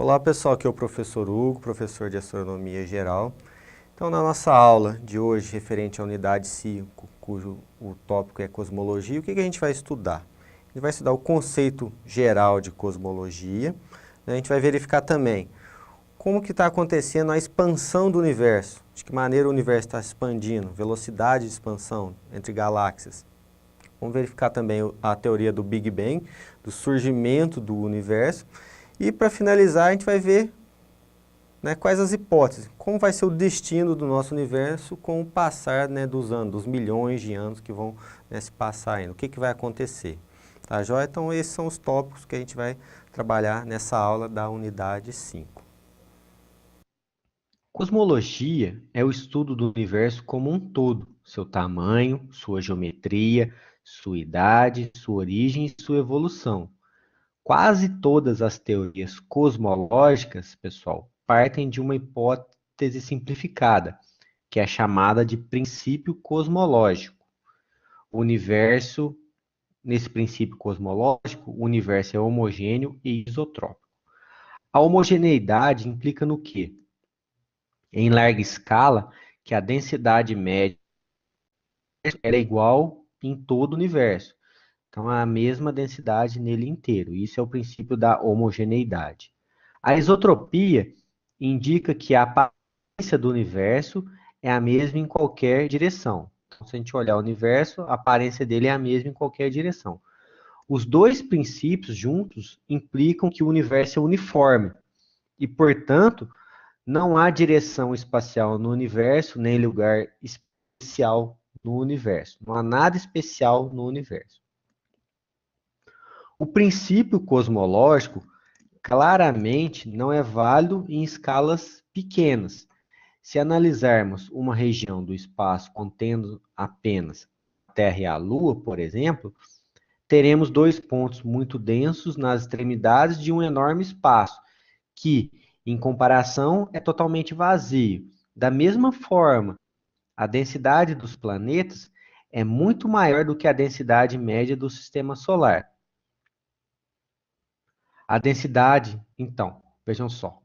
Olá pessoal, aqui é o professor Hugo, professor de Astronomia Geral. Então, na nossa aula de hoje, referente à unidade 5, cujo o tópico é cosmologia, o que a gente vai estudar? A gente vai estudar o conceito geral de cosmologia, né? A gente vai verificar também como que está acontecendo a expansão do universo, de que maneira o universo está se expandindo, velocidade de expansão entre galáxias. Vamos verificar também a teoria do Big Bang, do surgimento do universo. E para finalizar, a gente vai ver, né, quais as hipóteses, como vai ser o destino do nosso universo com o passar, né, dos anos, dos milhões de anos que vão, né, se passar ainda. O que vai acontecer? Tá, joia? Então, esses são os tópicos que a gente vai trabalhar nessa aula da unidade 5. Cosmologia é o estudo do universo como um todo, seu tamanho, sua geometria, sua idade, sua origem e sua evolução. Quase todas as teorias cosmológicas, pessoal, partem de uma hipótese simplificada, que é chamada de princípio cosmológico. O universo, nesse princípio cosmológico, o universo é homogêneo e isotrópico. A homogeneidade implica no quê? Em larga escala, que a densidade média é igual em todo o universo. Então, é a mesma densidade nele inteiro. Isso é o princípio da homogeneidade. A isotropia indica que a aparência do universo é a mesma em qualquer direção. Então, se a gente olhar o universo, a aparência dele é a mesma em qualquer direção. Os dois princípios juntos implicam que o universo é uniforme e, portanto, não há direção espacial no universo, nem lugar especial no universo. Não há nada especial no universo. O princípio cosmológico claramente não é válido em escalas pequenas. Se analisarmos uma região do espaço contendo apenas a Terra e a Lua, por exemplo, teremos dois pontos muito densos nas extremidades de um enorme espaço, que, em comparação, é totalmente vazio. Da mesma forma, a densidade dos planetas é muito maior do que a densidade média do sistema solar. A densidade, então, vejam só,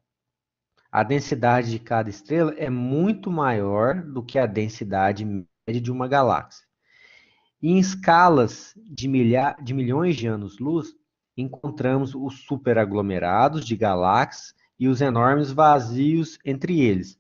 a densidade de cada estrela é muito maior do que a densidade média de uma galáxia. E em escalas de milhões de anos-luz, encontramos os superaglomerados de galáxias e os enormes vazios entre eles.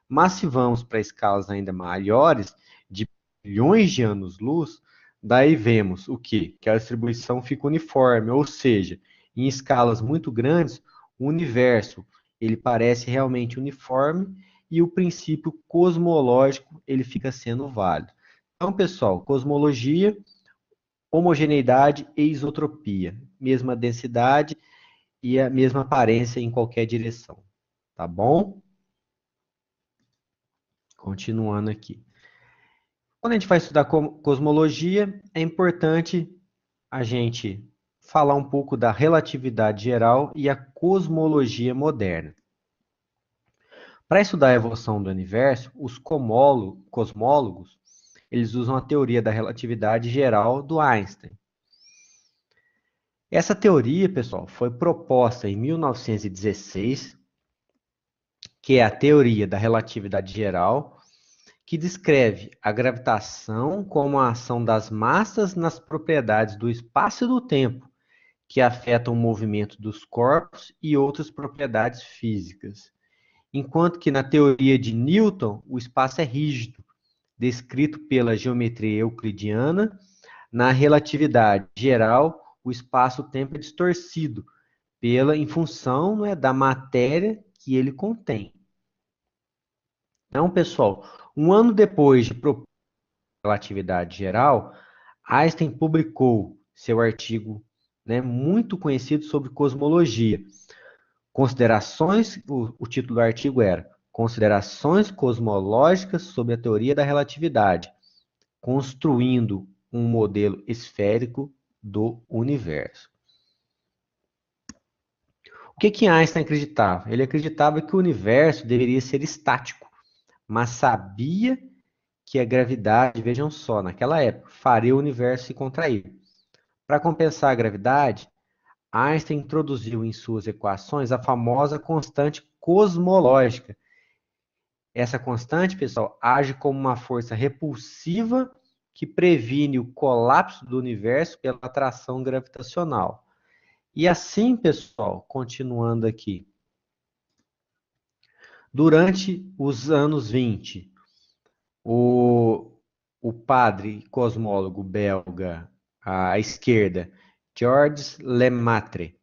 Mas se vamos para escalas ainda maiores, de bilhões de anos-luz, daí vemos o quê? Que a distribuição fica uniforme, ou seja, em escalas muito grandes, o universo ele parece realmente uniforme e o princípio cosmológico ele fica sendo válido. Então, pessoal, cosmologia, homogeneidade e isotropia, mesma densidade e a mesma aparência em qualquer direção, tá bom? Continuando aqui. Quando a gente vai estudar cosmologia, é importante a gente falar um pouco da relatividade geral e a cosmologia moderna. Para estudar a evolução do universo, os cosmólogos eles usam a teoria da relatividade geral do Einstein. Essa teoria, pessoal, foi proposta em 1916, que é a teoria da relatividade geral, que descreve a gravitação como a ação das massas nas propriedades do espaço e do tempo, que afetam o movimento dos corpos e outras propriedades físicas. Enquanto que na teoria de Newton, o espaço é rígido, descrito pela geometria euclidiana. Na relatividade geral, o espaço-tempo é distorcido em função, né, da matéria que ele contém. Então, pessoal, um ano depois de propor a relatividade geral, Einstein publicou seu artigo, né, muito conhecido sobre cosmologia. Considerações, o título do artigo era Considerações cosmológicas sobre a teoria da relatividade, construindo um modelo esférico do universo. O que Einstein acreditava? Ele acreditava que o universo deveria ser estático, mas sabia que a gravidade, vejam só, naquela época, faria o universo se contrair. Para compensar a gravidade, Einstein introduziu em suas equações a famosa constante cosmológica. Essa constante, pessoal, age como uma força repulsiva que previne o colapso do universo pela atração gravitacional. E assim, pessoal, continuando aqui, durante os anos 20, o padre cosmólogo belga à esquerda, Georges Lemaitre,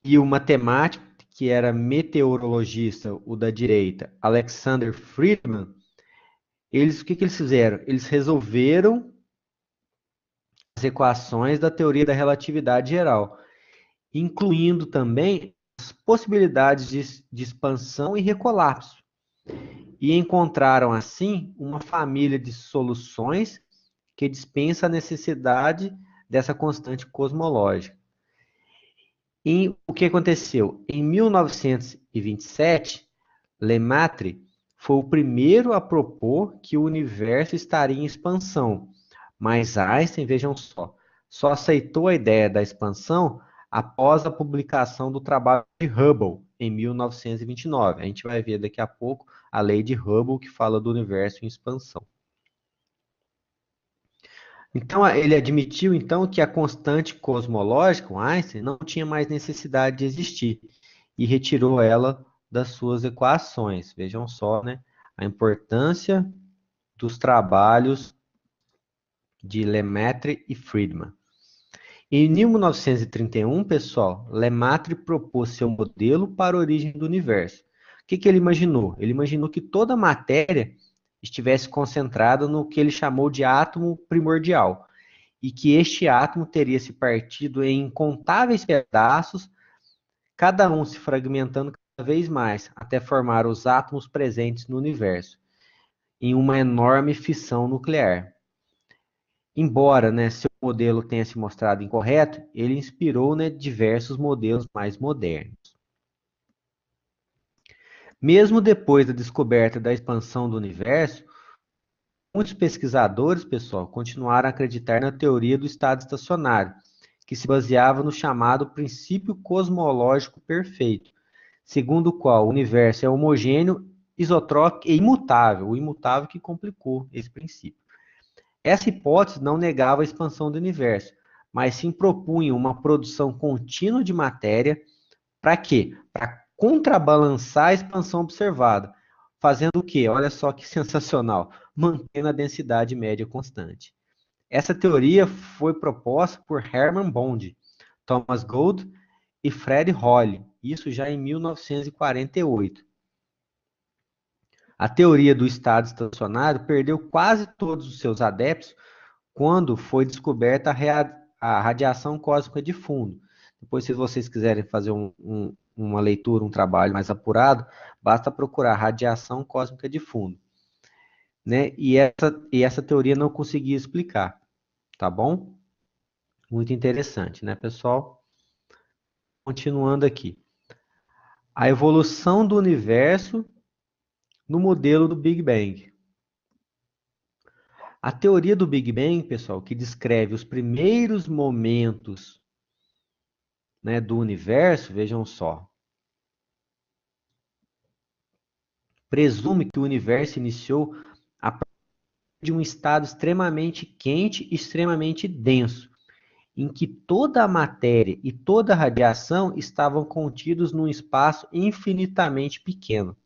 e o matemático, que era meteorologista, o da direita, Alexander Friedman, o que eles fizeram? Eles resolveram as equações da teoria da relatividade geral, incluindo também as possibilidades de expansão e recolapso. E encontraram, assim, uma família de soluções que dispensa a necessidade dessa constante cosmológica. E o que aconteceu? Em 1927, Lemaitre foi o primeiro a propor que o universo estaria em expansão, mas Einstein, vejam só aceitou a ideia da expansão após a publicação do trabalho de Hubble, em 1929. A gente vai ver daqui a pouco a lei de Hubble, que fala do universo em expansão. Então, ele admitiu então que a constante cosmológica, o Einstein, não tinha mais necessidade de existir e retirou ela das suas equações. Vejam só, né, a importância dos trabalhos de Lemaitre e Friedman. Em 1931, pessoal, Lemaitre propôs seu modelo para a origem do universo. O que ele imaginou? Ele imaginou que toda a matéria estivesse concentrada no que ele chamou de átomo primordial, e que este átomo teria se partido em incontáveis pedaços, cada um se fragmentando cada vez mais, até formar os átomos presentes no universo, em uma enorme fissão nuclear. Embora, né, seu modelo tenha se mostrado incorreto, ele inspirou, né, diversos modelos mais modernos. Mesmo depois da descoberta da expansão do universo, muitos pesquisadores, pessoal, continuaram a acreditar na teoria do estado estacionário, que se baseava no chamado princípio cosmológico perfeito, segundo o qual o universo é homogêneo, isotrópico e imutável, o imutável que complicou esse princípio. Essa hipótese não negava a expansão do universo, mas sim propunha uma produção contínua de matéria. Para quê? Para contrabalançar a expansão observada. Fazendo o quê? Olha só que sensacional. Mantendo a densidade média constante. Essa teoria foi proposta por Hermann Bond, Thomas Gould e Fred Hoyle, isso já em 1948. A teoria do estado estacionário perdeu quase todos os seus adeptos quando foi descoberta a radiação cósmica de fundo. Depois, se vocês quiserem fazer uma leitura, um trabalho mais apurado, basta procurar radiação cósmica de fundo. Né? E essa teoria não conseguia explicar, tá bom? Muito interessante, né, pessoal? Continuando aqui. A evolução do universo no modelo do Big Bang. A teoria do Big Bang, pessoal, que descreve os primeiros momentos, né, do universo, vejam só, presume que o universo iniciou a partir de um estado extremamente quente e extremamente denso, em que toda a matéria e toda a radiação estavam contidos num espaço infinitamente pequeno.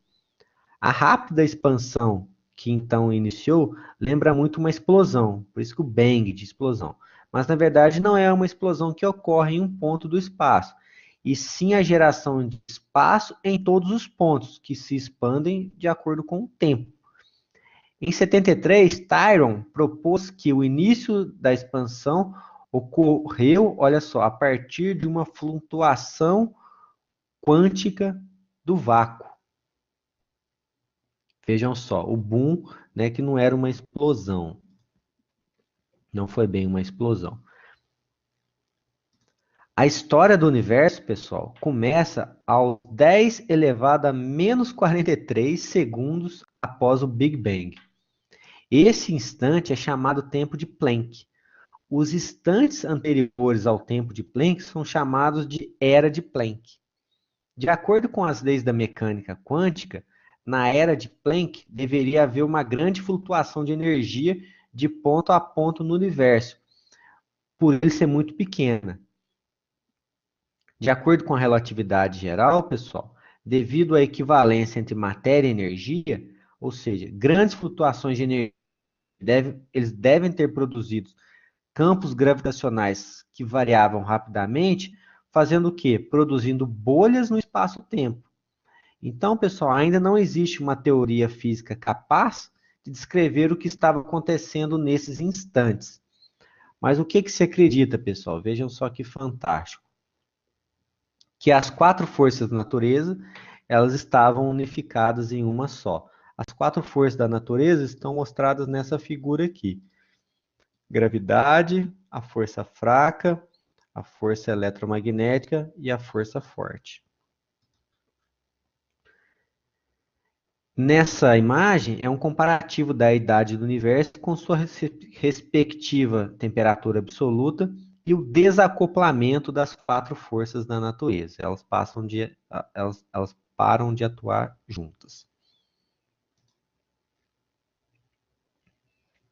A rápida expansão que então iniciou lembra muito uma explosão, por isso que o Bang de explosão. Mas na verdade não é uma explosão que ocorre em um ponto do espaço, e sim a geração de espaço em todos os pontos, que se expandem de acordo com o tempo. Em 73, Tyron propôs que o início da expansão ocorreu, olha só, a partir de uma flutuação quântica do vácuo. Vejam só, o boom, né, que não era uma explosão. Não foi bem uma explosão. A história do universo, pessoal, começa aos 10 elevado a menos 43 segundos após o Big Bang. Esse instante é chamado tempo de Planck. os instantes anteriores ao tempo de Planck são chamados de era de Planck. De acordo com as leis da mecânica quântica, na era de Planck deveria haver uma grande flutuação de energia de ponto a ponto no universo, por ele ser muito pequena. De acordo com a relatividade geral, pessoal, devido à equivalência entre matéria e energia, ou seja, grandes flutuações de energia, eles devem ter produzido campos gravitacionais que variavam rapidamente, fazendo o quê? Produzindo bolhas no espaço-tempo. Então, pessoal, ainda não existe uma teoria física capaz de descrever o que estava acontecendo nesses instantes. Mas o que se acredita, pessoal? Vejam só que fantástico. Que as quatro forças da natureza, elas estavam unificadas em uma só. As quatro forças da natureza estão mostradas nessa figura aqui. Gravidade, a força fraca, a força eletromagnética e a força forte. Nessa imagem é um comparativo da idade do universo com sua respectiva temperatura absoluta e o desacoplamento das quatro forças da natureza. Elas param de atuar juntas.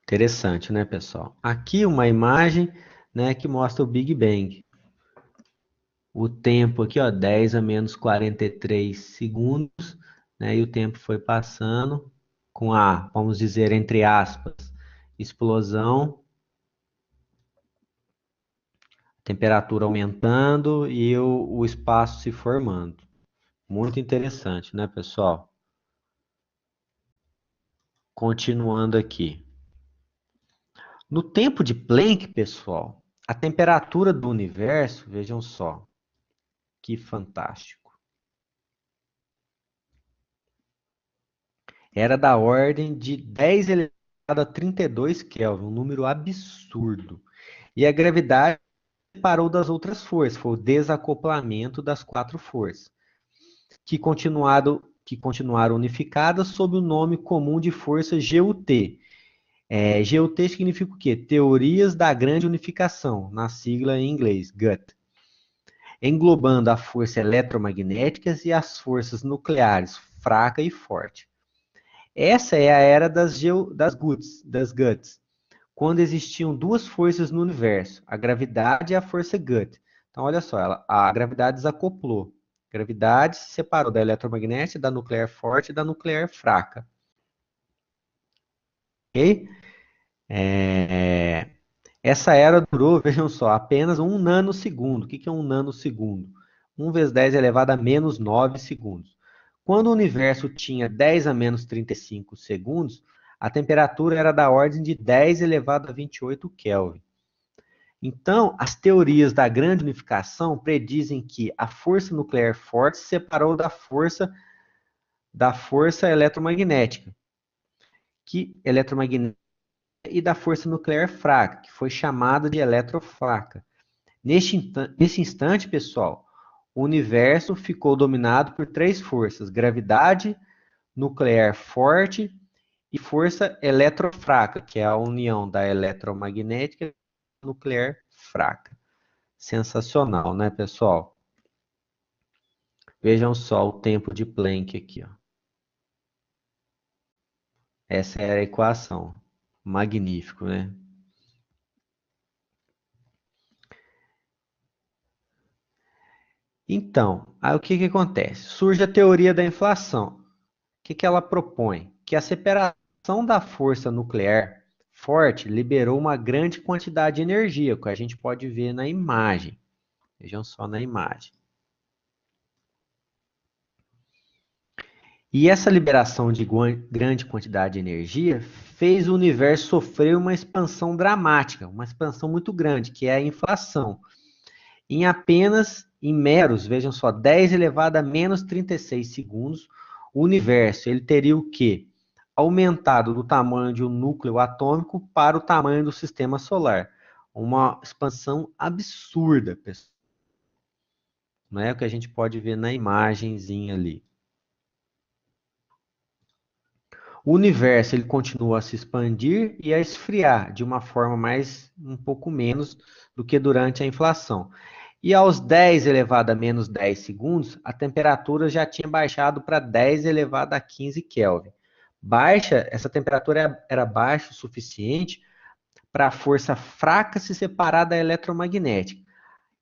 Interessante, né, pessoal? Aqui uma imagem, né, que mostra o Big Bang. O tempo aqui, ó, 10 a menos 43 segundos, né, e o tempo foi passando com a, vamos dizer, entre aspas, explosão, temperatura aumentando e o espaço se formando. Muito interessante, né, pessoal? Continuando aqui. No tempo de Planck, pessoal, a temperatura do universo, vejam só, que fantástico. Era da ordem de 10 elevado a 32 Kelvin, um número absurdo. E a gravidade separou das outras forças, foi o desacoplamento das quatro forças, que continuaram unificadas sob o nome comum de força GUT. GUT significa o quê? Teorias da Grande Unificação, na sigla em inglês, GUT. Englobando a força eletromagnética e as forças nucleares, fraca e forte. Essa é a era das GUTs, quando existiam duas forças no universo, a gravidade e a força GUT. Então, olha só, a gravidade desacoplou. A gravidade se separou da eletromagnética, da nuclear forte e da nuclear fraca. Ok? Essa era durou, vejam só, apenas 1 nanosegundo. O que é 1 nanosegundo? 1 vezes 10 elevado a menos 9 segundos. Quando o universo tinha 10 a menos 35 segundos, a temperatura era da ordem de 10 elevado a 28 Kelvin. Então, as teorias da grande unificação predizem que a força nuclear forte se separou da força eletromagnética, e da força nuclear fraca, que foi chamada de eletrofraca. Nesse instante, pessoal, o universo ficou dominado por três forças: gravidade, nuclear forte e força eletrofraca, que é a união da eletromagnética e nuclear fraca. Sensacional, né, pessoal? Vejam só o tempo de Planck aqui, ó. Essa era a equação. Magnífico, né? Então, aí o que acontece? Surge a teoria da inflação. O que ela propõe? Que a separação da força nuclear forte liberou uma grande quantidade de energia, que a gente pode ver na imagem. Vejam só na imagem. E essa liberação de grande quantidade de energia fez o universo sofrer uma expansão dramática, uma expansão muito grande, que é a inflação. Em meros, vejam só, 10 elevado a menos 36 segundos, o universo ele teria o quê? Aumentado do tamanho de um núcleo atômico para o tamanho do sistema solar. Uma expansão absurda, pessoal. Não é o que a gente pode ver na imagenzinha ali. o universo ele continua a se expandir e a esfriar de uma forma um pouco menos do que durante a inflação. E aos 10 elevado a menos 10 segundos, a temperatura já tinha baixado para 10 elevado a 15 Kelvin. Essa temperatura era baixa o suficiente para a força fraca se separar da eletromagnética.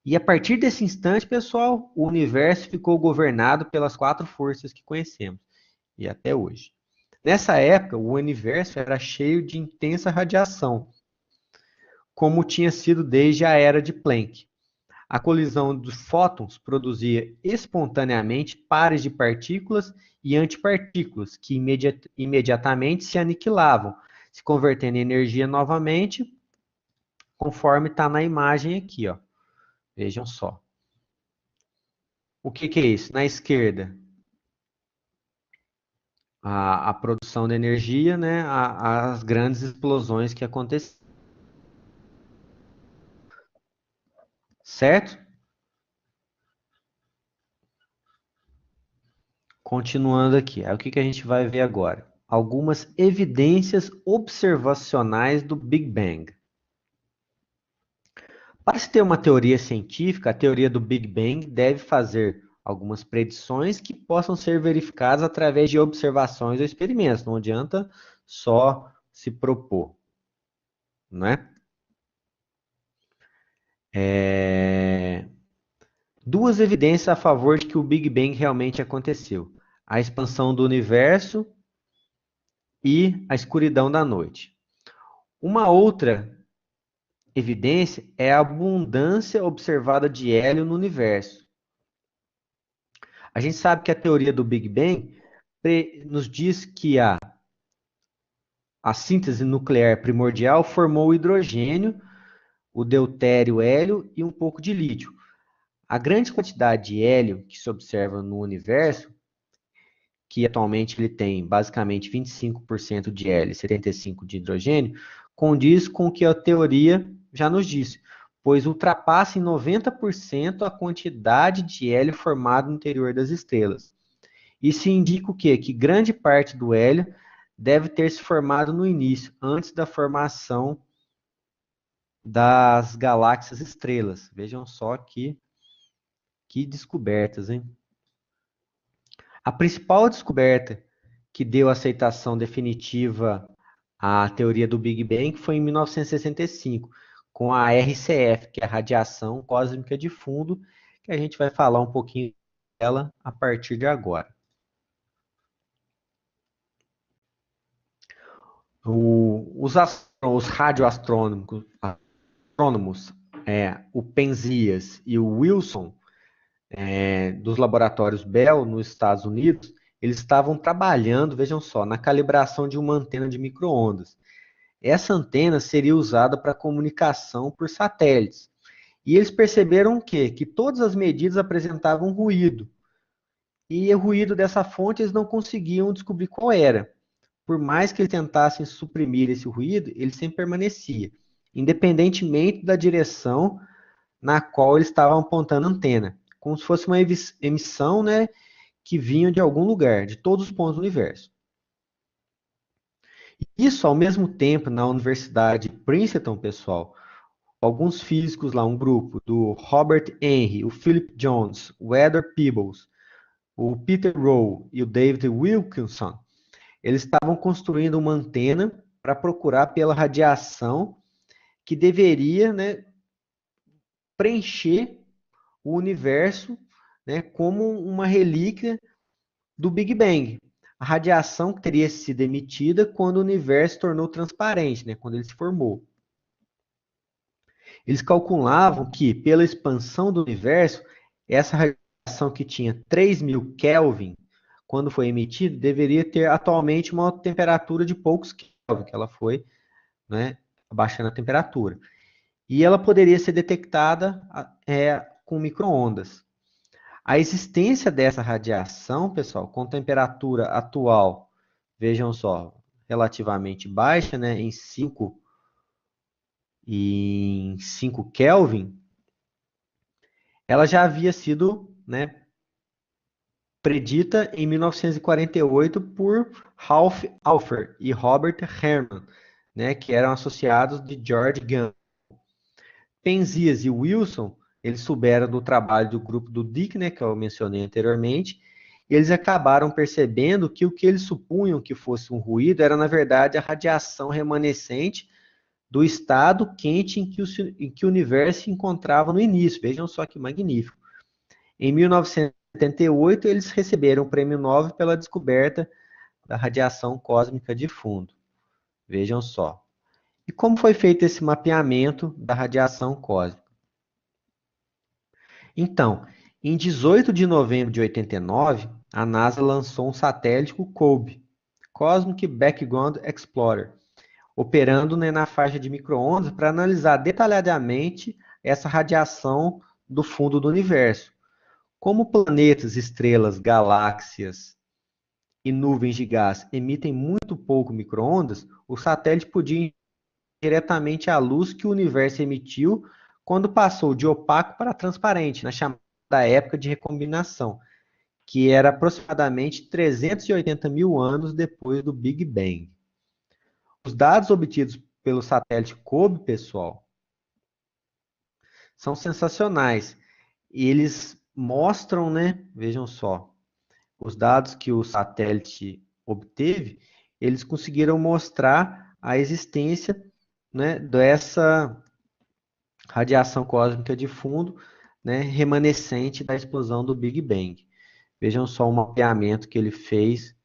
E a partir desse instante, pessoal, o universo ficou governado pelas 4 forças que conhecemos, e até hoje. Nessa época, o universo era cheio de intensa radiação, como tinha sido desde a era de Planck. A colisão dos fótons produzia espontaneamente pares de partículas e antipartículas, que imediatamente se aniquilavam, se convertendo em energia novamente, conforme está na imagem aqui. Ó. Vejam só. O que é isso? Na esquerda, a produção de energia, né? As grandes explosões que aconteceram. Certo? Continuando aqui, aí o que a gente vai ver agora? Algumas evidências observacionais do Big Bang. Para se ter uma teoria científica, a teoria do Big Bang deve fazer algumas predições que possam ser verificadas através de observações ou experimentos. Não adianta só se propor, não é? Duas evidências a favor de que o Big Bang realmente aconteceu: a expansão do universo e a escuridão da noite. Uma outra evidência é a abundância observada de hélio no universo. A gente sabe que a teoria do Big Bang nos diz que a síntese nuclear primordial formou o hidrogênio, o deutério, o hélio e um pouco de lítio. A grande quantidade de hélio que se observa no universo, que atualmente ele tem basicamente 25% de hélio e 75% de hidrogênio, condiz com o que a teoria já nos disse, pois ultrapassa em 90% a quantidade de hélio formado no interior das estrelas. Isso indica o quê? Que grande parte do hélio deve ter se formado no início, antes da formação das galáxias estrelas. Vejam só que descobertas, hein? A principal descoberta que deu aceitação definitiva à teoria do Big Bang foi em 1965, com a RCF, que é a radiação cósmica de fundo, que a gente vai falar um pouquinho dela a partir de agora. Os radioastrônomos, o Penzias e o Wilson, dos laboratórios Bell, nos Estados Unidos, eles estavam trabalhando, vejam só, na calibração de uma antena de micro-ondas. Essa antena seria usada para comunicação por satélites. E eles perceberam que todas as medidas apresentavam ruído. E o ruído dessa fonte eles não conseguiam descobrir qual era. Por mais que eles tentassem suprimir esse ruído, ele sempre permanecia, independentemente da direção na qual eles estavam apontando a antena, como se fosse uma emissão, né, que vinha de algum lugar, de todos os pontos do universo. Isso, ao mesmo tempo, na Universidade de Princeton, pessoal, alguns físicos lá, um grupo do Robert Henry, o Philip Jones, o Edward Peebles, o Peter Rowe e o David Wilkinson, eles estavam construindo uma antena para procurar pela radiação que deveria, né, preencher o universo, né, como uma relíquia do Big Bang. A radiação que teria sido emitida quando o universo se tornou transparente, né, quando ele se formou. Eles calculavam que, pela expansão do universo, essa radiação que tinha 3.000 Kelvin, quando foi emitida, deveria ter atualmente uma temperatura de poucos Kelvin, que ela foi, né, abaixando a temperatura. E ela poderia ser detectada com micro-ondas. A existência dessa radiação, pessoal, com temperatura atual, vejam só, relativamente baixa, né, em 5 Kelvin, ela já havia sido, né, predita em 1948 por Ralph Alpher e Robert Herman, né, que eram associados de George Gamow. Penzias e Wilson, eles souberam do trabalho do grupo do Dick, né, que eu mencionei anteriormente, e eles acabaram percebendo que o que eles supunham que fosse um ruído era, na verdade, a radiação remanescente do estado quente em que o universo se encontrava no início. Vejam só que magnífico. Em 1978, eles receberam o Prêmio Nobel pela descoberta da radiação cósmica de fundo. Vejam só. E como foi feito esse mapeamento da radiação cósmica? Então, em 18 de novembro de 89, a NASA lançou um satélite, o COBE, Cosmic Background Explorer, operando, né, na faixa de micro-ondas para analisar detalhadamente essa radiação do fundo do universo. Como planetas, estrelas, galáxias e nuvens de gás emitem muito pouco micro-ondas, o satélite podia ir diretamente à luz que o universo emitiu quando passou de opaco para transparente, na chamada época de recombinação, que era aproximadamente 380 mil anos depois do Big Bang. Os dados obtidos pelo satélite COBE, pessoal, são sensacionais. E eles mostram, né? Vejam só, os dados que o satélite obteve, eles conseguiram mostrar a existência, né, dessa radiação cósmica de fundo, né, remanescente da explosão do Big Bang. Vejam só o mapeamento que ele fez,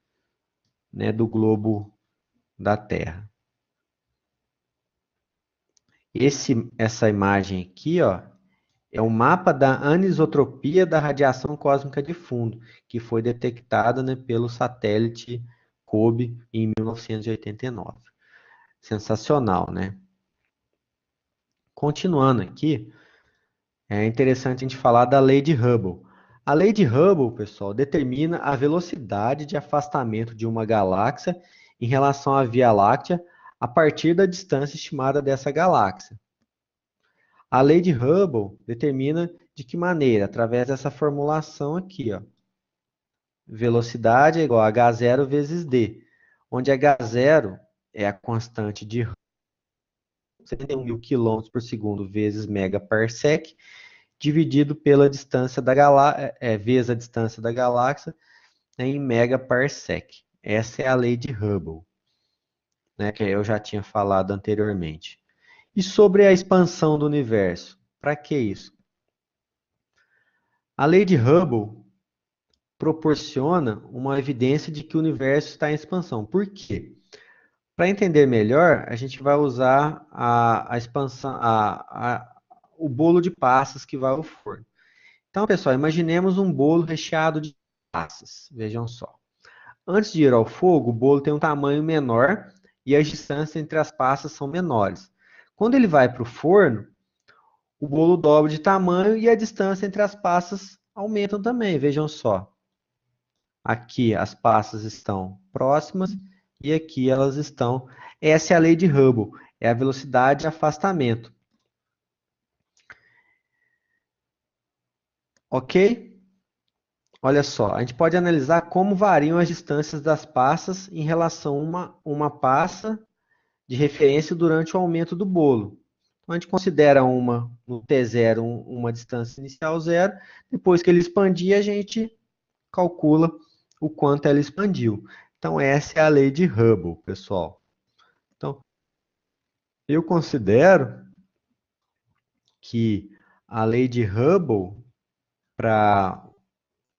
né, do globo da Terra. Essa imagem aqui, ó, é um mapa da anisotropia da radiação cósmica de fundo, que foi detectada, né, pelo satélite COBE em 1989. Sensacional, né? Continuando aqui, é interessante a gente falar da lei de Hubble. A lei de Hubble, pessoal, determina a velocidade de afastamento de uma galáxia em relação à Via Láctea a partir da distância estimada dessa galáxia. A lei de Hubble determina de que maneira? Através dessa formulação aqui, ó. Velocidade é igual a h0 vezes d, onde h0 é a constante de 71 mil km por segundo vezes megaparsec, dividido pela distância da galáxia, vezes a distância da galáxia, né, em megaparsec. Essa é a lei de Hubble, né, que eu já tinha falado anteriormente. E sobre a expansão do universo? Para que isso? A lei de Hubble proporciona uma evidência de que o universo está em expansão. Por quê? Para entender melhor, a gente vai usar a expansão, o bolo de passas que vai ao forno. Então, pessoal, imaginemos um bolo recheado de passas. Vejam só. Antes de ir ao fogo, o bolo tem um tamanho menor e as distâncias entre as passas são menores. Quando ele vai para o forno, o bolo dobra de tamanho e a distância entre as passas aumentam também. Vejam só. Aqui as passas estão próximas e aqui elas estão. Essa é a lei de Hubble, é a velocidade de afastamento. Ok? Olha só, a gente pode analisar como variam as distâncias das passas em relação a uma passa de referência durante o aumento do bolo. Então, a gente considera no T0 uma distância inicial zero, depois que ele expandir, a gente calcula o quanto ela expandiu. Então, essa é a lei de Hubble, pessoal. Então, eu considero que a lei de Hubble,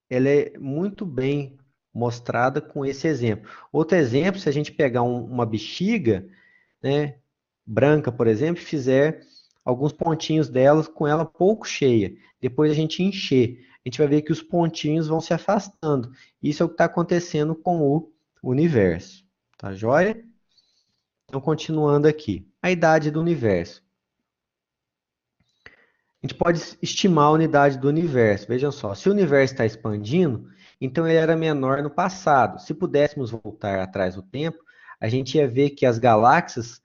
ela é muito bem mostrada com esse exemplo. Outro exemplo, se a gente pegar uma bexiga, né, branca, por exemplo, e fizer alguns pontinhos delas com ela pouco cheia, depois a gente encher, a gente vai ver que os pontinhos vão se afastando. Isso é o que está acontecendo com o universo. Tá joia? Então, continuando aqui. A idade do universo. A gente pode estimar a unidade do universo. Vejam só, se o universo está expandindo, então ele era menor no passado. Se pudéssemos voltar atrás no tempo, a gente ia ver que as galáxias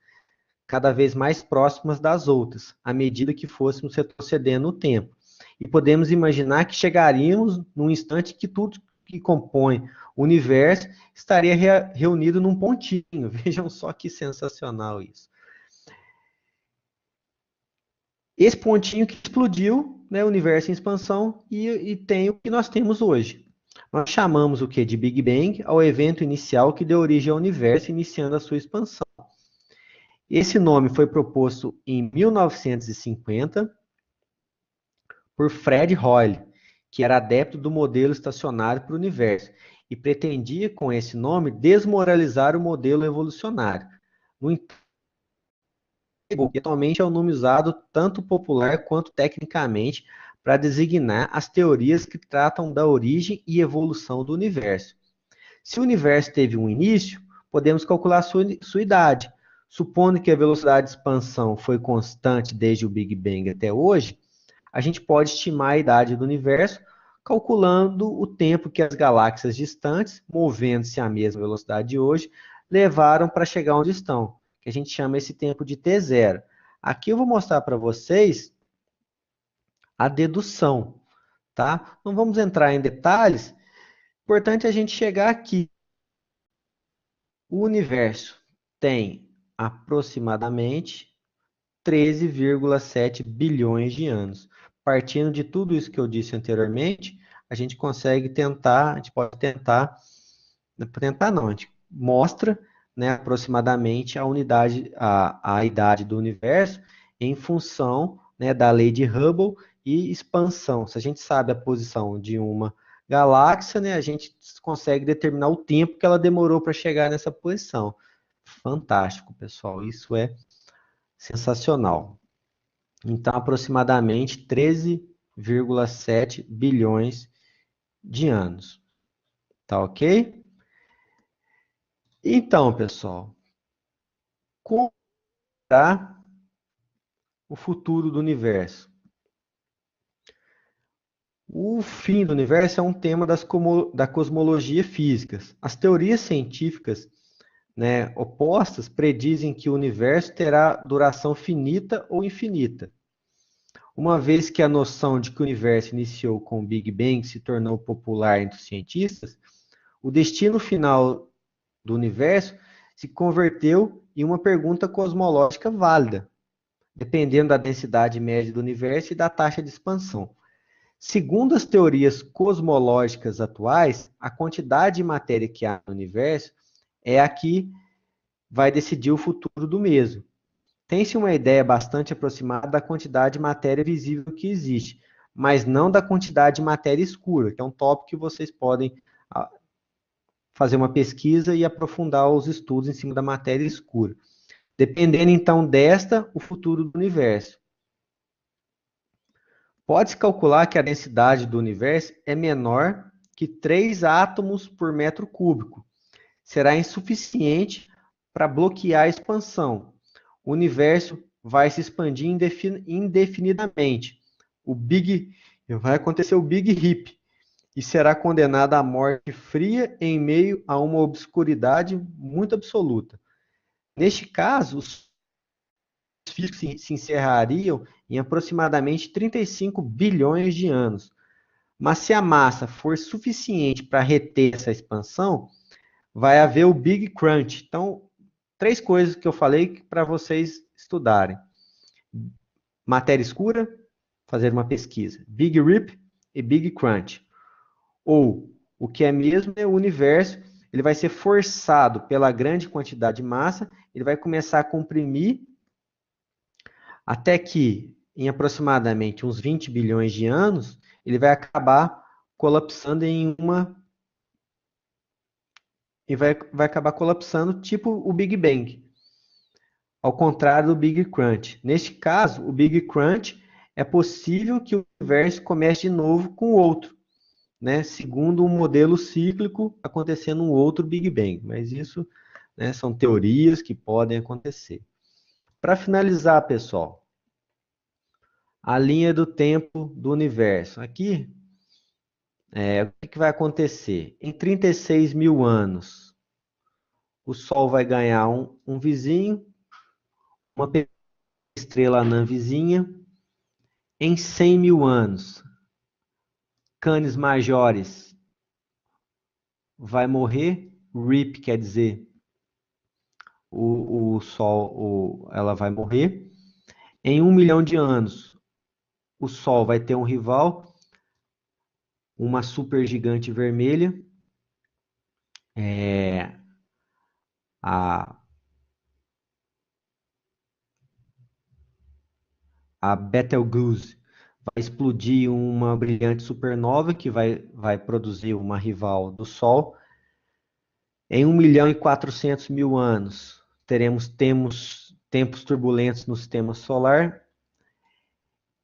cada vez mais próximas das outras, à medida que fôssemos retrocedendo no tempo. E podemos imaginar que chegaríamos num instante que que compõe o universo estaria reunido num pontinho. Vejam só que sensacional isso. Esse pontinho que explodiu, né, o universo em expansão, e tem o que nós temos hoje. Nós chamamos o que de Big Bang ao evento inicial que deu origem ao universo, iniciando a sua expansão. Esse nome foi proposto em 1950 por Fred Hoyle, que era adepto do modelo estacionário para o universo, e pretendia, com esse nome, desmoralizar o modelo evolucionário. No entanto, que atualmente é o nome usado tanto popular quanto tecnicamente para designar as teorias que tratam da origem e evolução do universo. Se o universo teve um início, podemos calcular sua idade. Supondo que a velocidade de expansão foi constante desde o Big Bang até hoje, a gente pode estimar a idade do universo calculando o tempo que as galáxias distantes, movendo-se à mesma velocidade de hoje, levaram para chegar onde estão, que a gente chama esse tempo de T0. Aqui eu vou mostrar para vocês a dedução, tá? Não vamos entrar em detalhes, importante a gente chegar aqui. O universo tem aproximadamente 13,7 bilhões de anos. Partindo de tudo isso que eu disse anteriormente, a gente consegue tentar, a gente pode tentar não, a gente mostra, né, aproximadamente a idade do universo em função, né, da lei de Hubble e expansão. Se a gente sabe a posição de uma galáxia, né, a gente consegue determinar o tempo que ela demorou para chegar nessa posição. Fantástico, pessoal. Isso é sensacional. Então, aproximadamente 13,7 bilhões de anos. Tá ok? Então, pessoal, como será o futuro do universo? O fim do universo é um tema da cosmologia física. As teorias científicas, né, opostas predizem que o universo terá duração finita ou infinita. Uma vez que a noção de que o universo iniciou com o Big Bang se tornou popular entre os cientistas, o destino final do universo se converteu em uma pergunta cosmológica válida, dependendo da densidade média do universo e da taxa de expansão. Segundo as teorias cosmológicas atuais, a quantidade de matéria que há no universo é a que vai decidir o futuro do mesmo. Tem-se uma ideia bastante aproximada da quantidade de matéria visível que existe, mas não da quantidade de matéria escura, que é um tópico que vocês podem fazer uma pesquisa e aprofundar os estudos em cima da matéria escura. Dependendo, então, desta, o futuro do universo. Pode-se calcular que a densidade do universo é menor que 3 átomos por metro cúbico. Será insuficiente para bloquear a expansão. O universo vai se expandir indefinidamente. Vai acontecer o Big Rip e será condenado à morte fria em meio a uma obscuridade muito absoluta. Neste caso, os físicos se encerrariam em aproximadamente 35 bilhões de anos. Mas se a massa for suficiente para reter essa expansão, vai haver o Big Crunch. Então, 3 coisas que eu falei para vocês estudarem. Matéria escura, fazer uma pesquisa. Big Rip e Big Crunch. Ou, o que é mesmo é o universo, ele vai ser forçado pela grande quantidade de massa, ele vai começar a comprimir até que, em aproximadamente uns 20 bilhões de anos, ele vai acabar colapsando vai acabar colapsando tipo o Big Bang. Ao contrário do Big Crunch. Neste caso, o Big Crunch é possível que o universo comece de novo com outro, né, segundo um modelo cíclico acontecendo um outro Big Bang. Mas isso, né, são teorias que podem acontecer. Para finalizar, pessoal, a linha do tempo do universo. Aqui, o que vai acontecer? Em 36 mil anos, o Sol vai ganhar um vizinho, uma estrela anã vizinha. Em 100 mil anos, Canis Majoris vai morrer. RIP quer dizer o Sol, ela vai morrer. Em 1 milhão de anos, o Sol vai ter um rival, uma supergigante vermelha, a, a Betelgeuse vai explodir uma brilhante supernova que vai produzir uma rival do Sol. Em 1.400.000 anos, temos tempos turbulentos no sistema solar.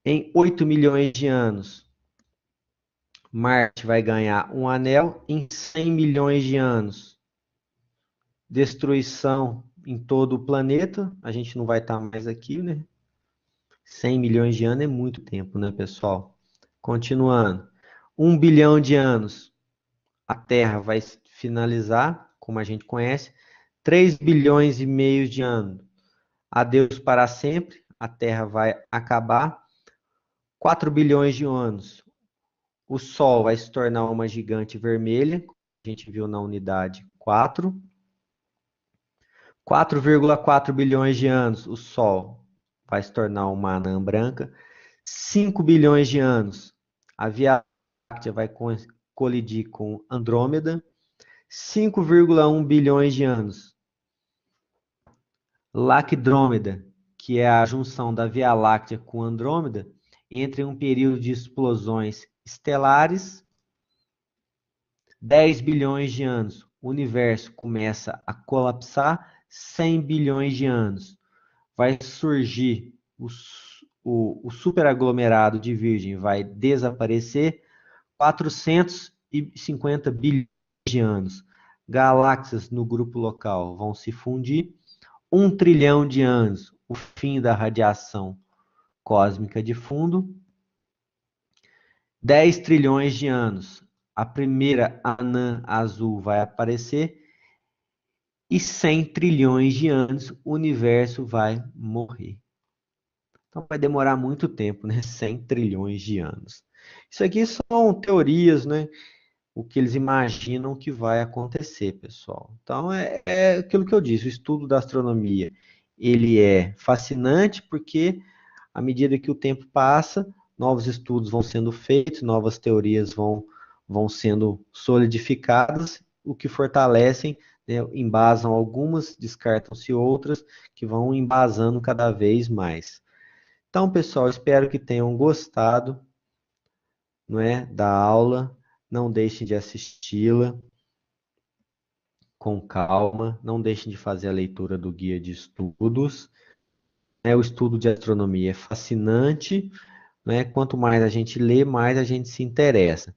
Em 8 milhões de anos, Marte vai ganhar um anel. Em 100 milhões de anos, destruição em todo o planeta. A gente não vai estar mais aqui, né? 100 milhões de anos é muito tempo, né, pessoal? Continuando. 1 bilhão de anos, a Terra vai finalizar, como a gente conhece. 3 bilhões e meio de anos, adeus para sempre, a Terra vai acabar. 4 bilhões de anos, o Sol vai se tornar uma gigante vermelha, como a gente viu na unidade 4. 4,4 bilhões de anos, o Sol vai se tornar uma anã branca. 5 bilhões de anos, a Via Láctea vai colidir com Andrômeda. 5,1 bilhões de anos, Lacdrômeda, que é a junção da Via Láctea com Andrômeda, entra em um período de explosões estelares. 10 bilhões de anos, o universo começa a colapsar. 100 bilhões de anos, vai surgir o superaglomerado de Virgem, vai desaparecer. 450 bilhões de anos, galáxias no grupo local vão se fundir. 1 trilhão de anos, o fim da radiação cósmica de fundo. 10 trilhões de anos, a primeira anã azul vai aparecer. E 100 trilhões de anos, o universo vai morrer. Então vai demorar muito tempo, né? 100 trilhões de anos. Isso aqui são teorias, né? O que eles imaginam que vai acontecer, pessoal. Então é aquilo que eu disse, o estudo da astronomia, ele é fascinante porque à medida que o tempo passa, novos estudos vão sendo feitos, novas teorias vão sendo solidificadas, o que fortalecem, né, embasam algumas, descartam-se outras, que vão embasando cada vez mais. Então, pessoal, espero que tenham gostado, não é, da aula. Não deixem de assisti-la com calma. Não deixem de fazer a leitura do guia de estudos. O estudo de astronomia é fascinante, né? Quanto mais a gente lê, mais a gente se interessa.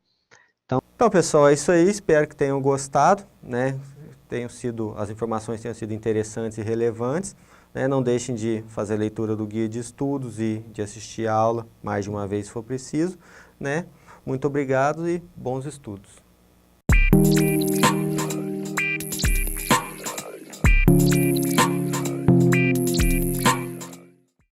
Então, pessoal, é isso aí. Espero que tenham gostado, né? As informações tenham sido interessantes e relevantes, né? Não deixem de fazer a leitura do guia de estudos e de assistir a aula mais de uma vez se for preciso, né? Muito obrigado e bons estudos.